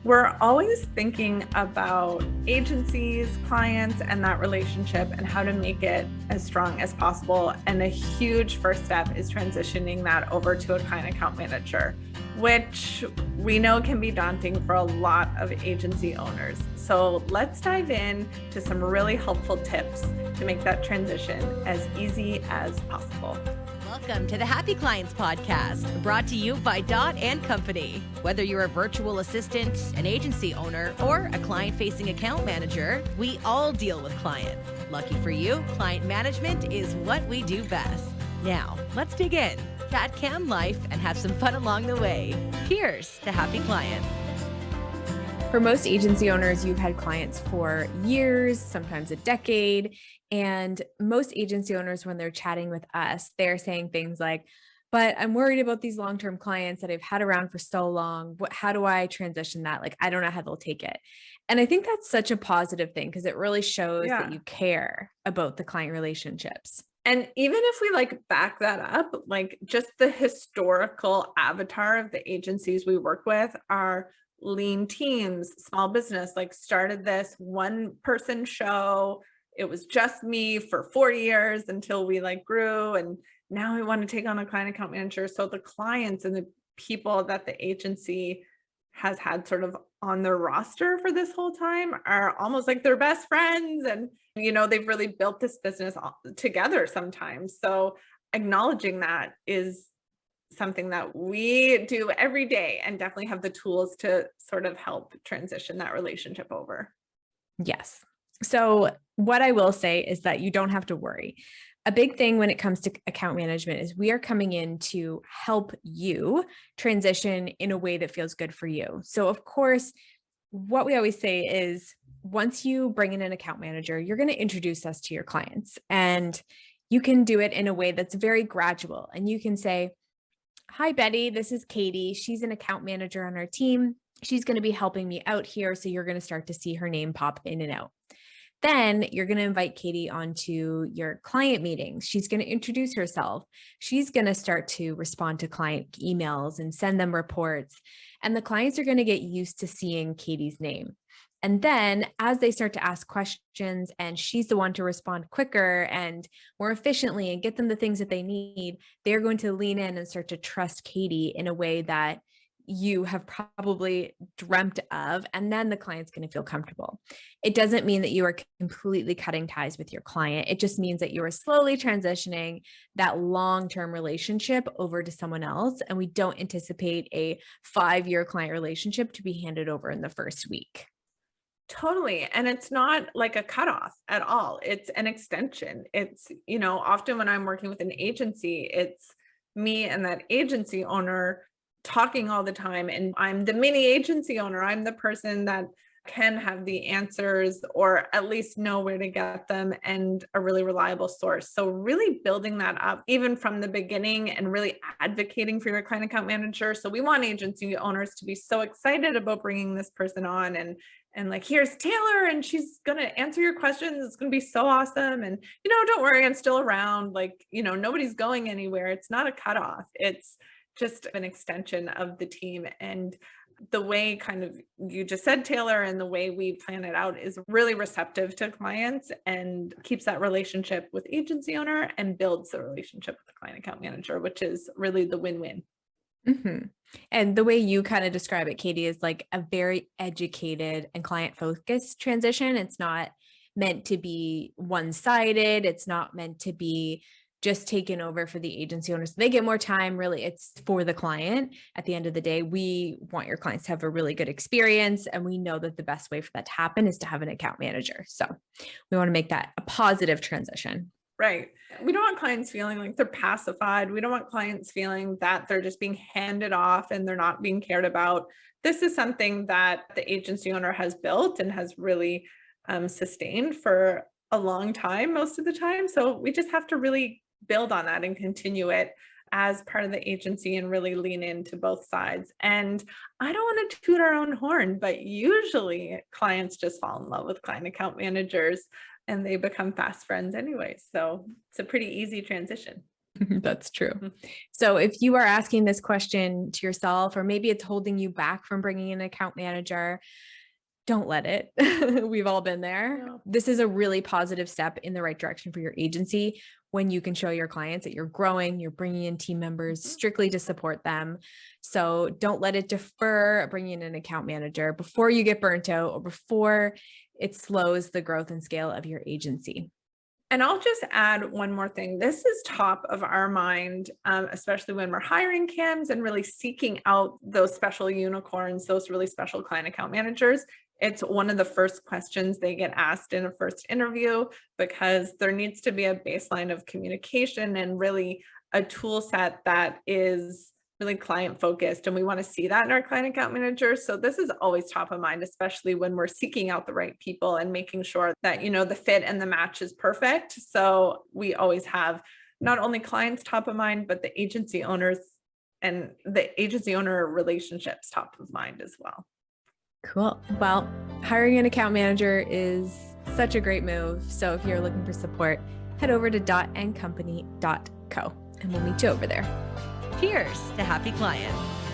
We're always thinking about agencies, clients, and that relationship and how to make it as strong as possible. And a huge first step is transitioning that over to a client account manager, which we know can be daunting for a lot of agency owners. So let's dive in to some really helpful tips to make that transition as easy as possible. Welcome to the Happy Clients Podcast, brought to you by Dot & Company. Whether you're a virtual assistant, an agency owner, or a client-facing account manager, we all deal with clients. Lucky for you, client management is what we do best. Now, let's dig in, chat cam life, and have some fun along the way. Cheers to happy clients. For most agency owners, you've had clients for years, sometimes a decade. And most agency owners, when they're chatting with us, they're saying things like, but I'm worried about these long-term clients that I've had around for so long. How do I transition that? Like, I don't know how they'll take it. And I think that's such a positive thing because it really shows that you care about the client relationships. And even if we back that up, just the historical avatar of the agencies we work with are lean teams, small business, started this one person show. It was just me for 4 years until we grew. And now we want to take on a client account manager. So the clients and the people that the agency has had sort of on their roster for this whole time are almost like their best friends. And, they've really built this business together sometimes. So acknowledging that is something that we do every day and definitely have the tools to sort of help transition that relationship over. Yes. So what I will say is that you don't have to worry. A big thing when it comes to account management is we are coming in to help you transition in a way that feels good for you. So of course, what we always say is once you bring in an account manager, you're going to introduce us to your clients, and you can do it in a way that's very gradual. And you can say, hi, Betty, this is Katie. She's an account manager on our team. She's going to be helping me out here. So you're going to start to see her name pop in and out. Then you're going to invite Katie onto your client meetings. She's going to introduce herself. She's going to start to respond to client emails and send them reports. And the clients are going to get used to seeing Katie's name. And then as they start to ask questions and she's the one to respond quicker and more efficiently and get them the things that they need, they're going to lean in and start to trust Katie in a way that you have probably dreamt of, and then the client's going to feel comfortable. It doesn't mean that you are completely cutting ties with your client. It just means that you are slowly transitioning that long-term relationship over to someone else. And we don't anticipate a 5-year client relationship to be handed over in the first week. Totally. And it's not like a cutoff at all. It's an extension. It's, often when I'm working with an agency, it's me and that agency owner talking all the time. And I'm the mini agency owner. I'm the person that can have the answers or at least know where to get them and a really reliable source. So really building that up even from the beginning and really advocating for your client account manager. So we want agency owners to be so excited about bringing this person on and here's Taylor and she's going to answer your questions. It's going to be so awesome. And, don't worry, I'm still around. Nobody's going anywhere. It's not a cutoff. It's just an extension of the team. And the way kind of you just said, Taylor, and the way we plan it out is really receptive to clients and keeps that relationship with agency owner and builds the relationship with the client account manager, which is really the win-win. Mm-hmm. And the way you kind of describe it, Katie, is like a very educated and client-focused transition. It's not meant to be one-sided. It's not meant to be just taken over for the agency owners. They get more time. Really, it's for the client. At the end of the day, we want your clients to have a really good experience. And we know that the best way for that to happen is to have an account manager. So we want to make that a positive transition. Right. We don't want clients feeling like they're pacified. We don't want clients feeling that they're just being handed off and they're not being cared about. This is something that the agency owner has built and has really sustained for a long time, most of the time. So we just have to really build on that and continue it as part of the agency and really lean into both sides. And I don't want to toot our own horn, but usually clients just fall in love with client account managers and they become fast friends anyway. So it's a pretty easy transition. That's true. So if you are asking this question to yourself, or maybe it's holding you back from bringing in an account manager, don't let it. We've all been there. Yeah. This is a really positive step in the right direction for your agency when you can show your clients that you're growing, you're bringing in team members strictly to support them. So don't let it defer bringing in an account manager before you get burnt out or before it slows the growth and scale of your agency. And I'll just add one more thing. This is top of our mind, especially when we're hiring CAMs and really seeking out those special unicorns, those really special client account managers. It's one of the first questions they get asked in a first interview, because there needs to be a baseline of communication and really a tool set that is really client focused. And we want to see that in our client account managers. So this is always top of mind, especially when we're seeking out the right people and making sure that, the fit and the match is perfect. So we always have not only clients top of mind, but the agency owners and the agency owner relationships top of mind as well. Cool. Well, hiring an account manager is such a great move. So if you're looking for support, head over to dotandcompany.co and we'll meet you over there. Cheers to happy clients.